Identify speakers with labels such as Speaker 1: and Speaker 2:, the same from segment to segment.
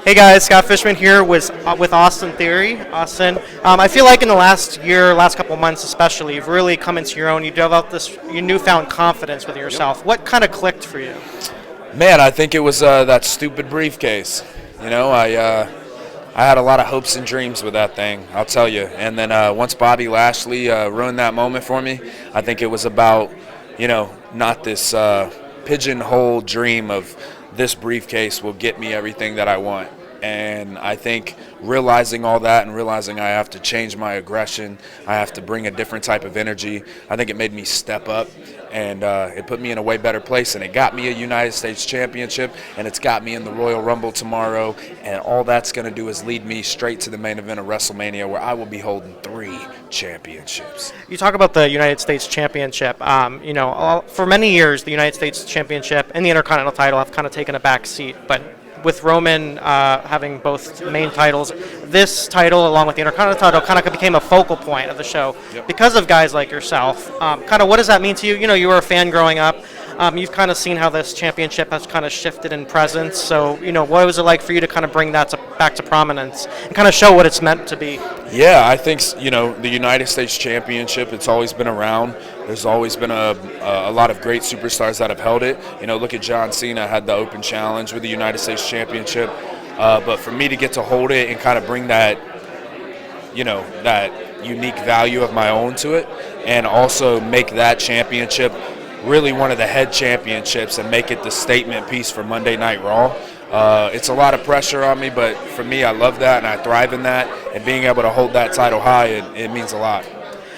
Speaker 1: Hey guys, Scott Fishman here with Austin Theory. Austin, I feel like in the last year, last couple of months especially, you've really come into your own. You developed this your newfound confidence with yourself. What kind of clicked for you?
Speaker 2: Man, I think it was that stupid briefcase. I had a lot of hopes and dreams with that thing, I'll tell you. And then once Bobby Lashley ruined that moment for me, I think it was about, not this pigeonhole dream of this briefcase will get me everything that I want. And I think realizing all that and realizing I have to change my aggression, I have to bring a different type of energy, I think it made me step up, and it put me in a way better place. And it got me a United States Championship, and it's got me in the Royal Rumble tomorrow. And all that's going to do is lead me straight to the main event of WrestleMania, where I will be holding 3 championships.
Speaker 1: You talk about the United States Championship. For many years, the United States Championship and the Intercontinental title have kind of taken a back seat, but with Roman having both main titles, this title, along with the Intercontinental title, kind of became a focal point of the show because of guys like yourself. Kind of what does that mean to you? You were a fan growing up. You've kind of seen how this championship has kind of shifted in presence. So, what was it like for you to kind of bring that back to prominence and kind of show what it's meant to be?
Speaker 2: Yeah, I think, the United States Championship, it's always been around. There's always been a lot of great superstars that have held it. Look at John Cena, had the open challenge with the United States Championship. But for me to get to hold it and kind of bring that, that unique value of my own to it, and also make that championship really one of the head championships and make it the statement piece for Monday Night Raw. It's a lot of pressure on me, but for me, I love that and I thrive in that. And being able to hold that title high, it means a lot.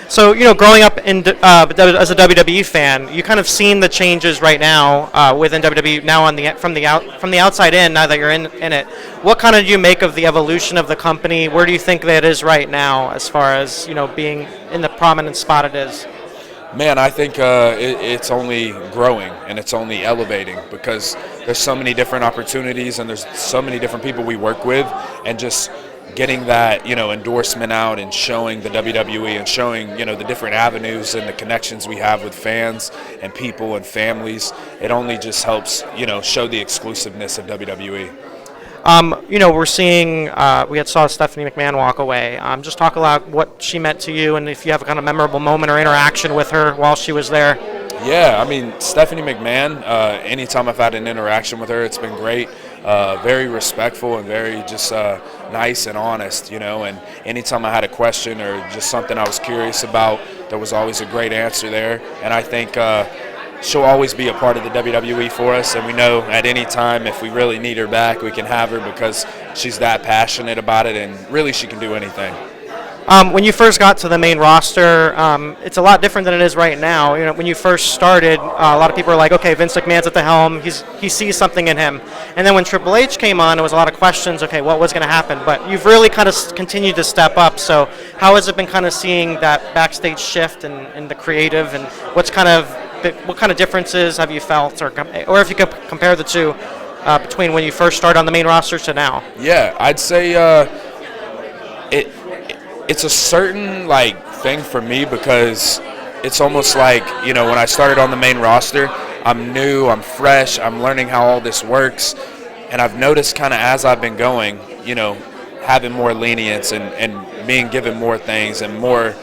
Speaker 1: So, growing up as a WWE fan, you kind of seen the changes right now within WWE now from the outside in. Now that you're in it, what kind of do you make of the evolution of the company? Where do you think that is right now, as far as being in the prominent spot it is?
Speaker 2: Man, I think it's only growing and it's only elevating because there's so many different opportunities and there's so many different people we work with, and just getting that endorsement out and showing the WWE and showing the different avenues and the connections we have with fans and people and families, it only just helps show the exclusiveness of WWE.
Speaker 1: We're seeing, we saw Stephanie McMahon walk away. Just talk about what she meant to you and if you have a kind of memorable moment or interaction with her while she was there.
Speaker 2: Yeah, I mean, Stephanie McMahon, anytime I've had an interaction with her, it's been great. Very respectful and very just nice and honest, and anytime I had a question or just something I was curious about, there was always a great answer there. And I think she'll always be a part of the WWE for us, and we know at any time if we really need her back, we can have her because she's that passionate about it, and really she can do anything.
Speaker 1: When you first got to the main roster, it's a lot different than it is right now. When you first started, a lot of people are like, okay, Vince McMahon's at the helm. He sees something in him. And then when Triple H came on, there was a lot of questions, okay, what was going to happen? But you've really kind of continued to step up. So how has it been kind of seeing that backstage shift and the creative, and what kind of differences have you felt, or if you could compare the two between when you first started on the main roster to now?
Speaker 2: Yeah, I'd say it's a certain thing for me because it's almost like when I started on the main roster, I'm new, I'm fresh, I'm learning how all this works, and I've noticed kind of as I've been going, having more lenience and being given more things and more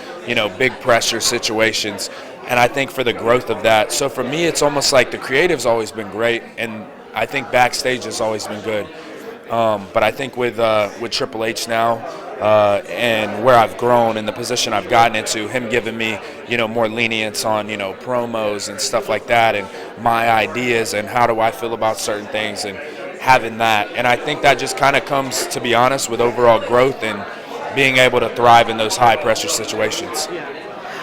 Speaker 2: big pressure situations, and I think for the growth of that. So for me, it's almost like the creative's always been great, and I think backstage has always been good. But I think with Triple H now, and where I've grown and the position I've gotten into, him giving me, more lenience on, promos and stuff like that, and my ideas and how do I feel about certain things, and having that. And I think that just kind of comes, to be honest, with overall growth and being able to thrive in those high pressure situations.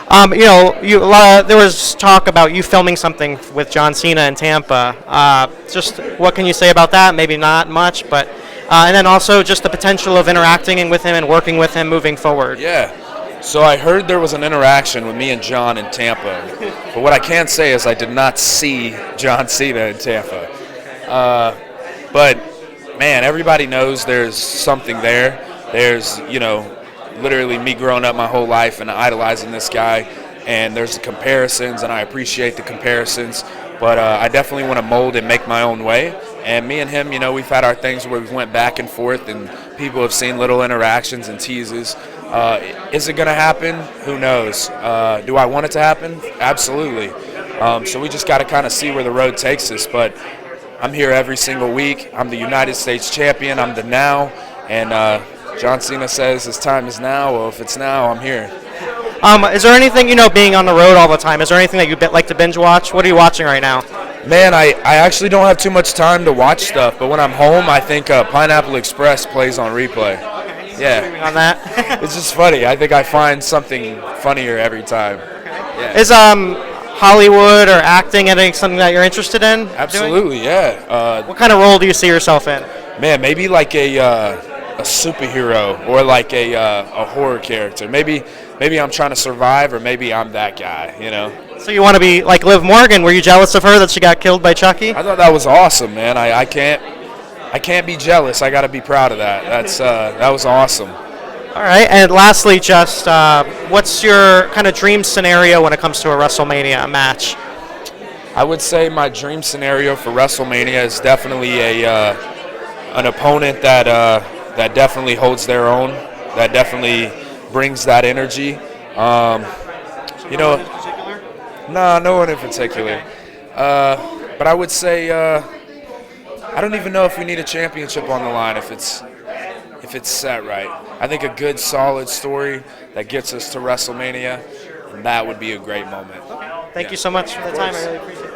Speaker 1: There was talk about you filming something with John Cena in Tampa. Just what can you say about that? Maybe not much, but and then also just the potential of interacting with him and working with him moving forward.
Speaker 2: Yeah. So I heard there was an interaction with me and John in Tampa, but what I can say is I did not see John Cena in Tampa. But man, everybody knows there's something there. There's literally me growing up my whole life and idolizing this guy, and there's the comparisons, and I appreciate the comparisons, but I definitely want to mold and make my own way, And me and him, we've had our things where we went back and forth, and people have seen little interactions and teases. Is it going to happen? Who knows? Do I want it to happen? Absolutely. So we just got to kind of see where the road takes us. But I'm here every single week. I'm the United States champion. I'm the now. And John Cena says his time is now. Well, if it's now, I'm here.
Speaker 1: Is there anything, being on the road all the time, is there anything that you like to binge watch? What are you watching right now?
Speaker 2: Man, I actually don't have too much time to watch stuff, but when I'm home, I think Pineapple Express plays on replay. Yeah.
Speaker 1: On that?
Speaker 2: It's just funny. I think I find something funnier every time. Yeah.
Speaker 1: Is Hollywood or acting something that you're interested in doing?
Speaker 2: Absolutely, yeah.
Speaker 1: What kind of role do you see yourself in?
Speaker 2: Man, maybe like a superhero or like a horror character. Maybe I'm trying to survive, or maybe I'm that guy,
Speaker 1: So you want to be like Liv Morgan? Were you jealous of her that she got killed by Chucky?
Speaker 2: I thought that was awesome, man. I can't be jealous. I got to be proud of that. That was awesome.
Speaker 1: All right, and lastly, just what's your kind of dream scenario when it comes to a WrestleMania match?
Speaker 2: I would say my dream scenario for WrestleMania is definitely an opponent that definitely holds their own, that definitely brings that energy. No one in particular. But I would say I don't even know if we need a championship on the line if it's set right. I think a good, solid story that gets us to WrestleMania, and that would be a great moment.
Speaker 1: Thank you so much for the time. I really appreciate it.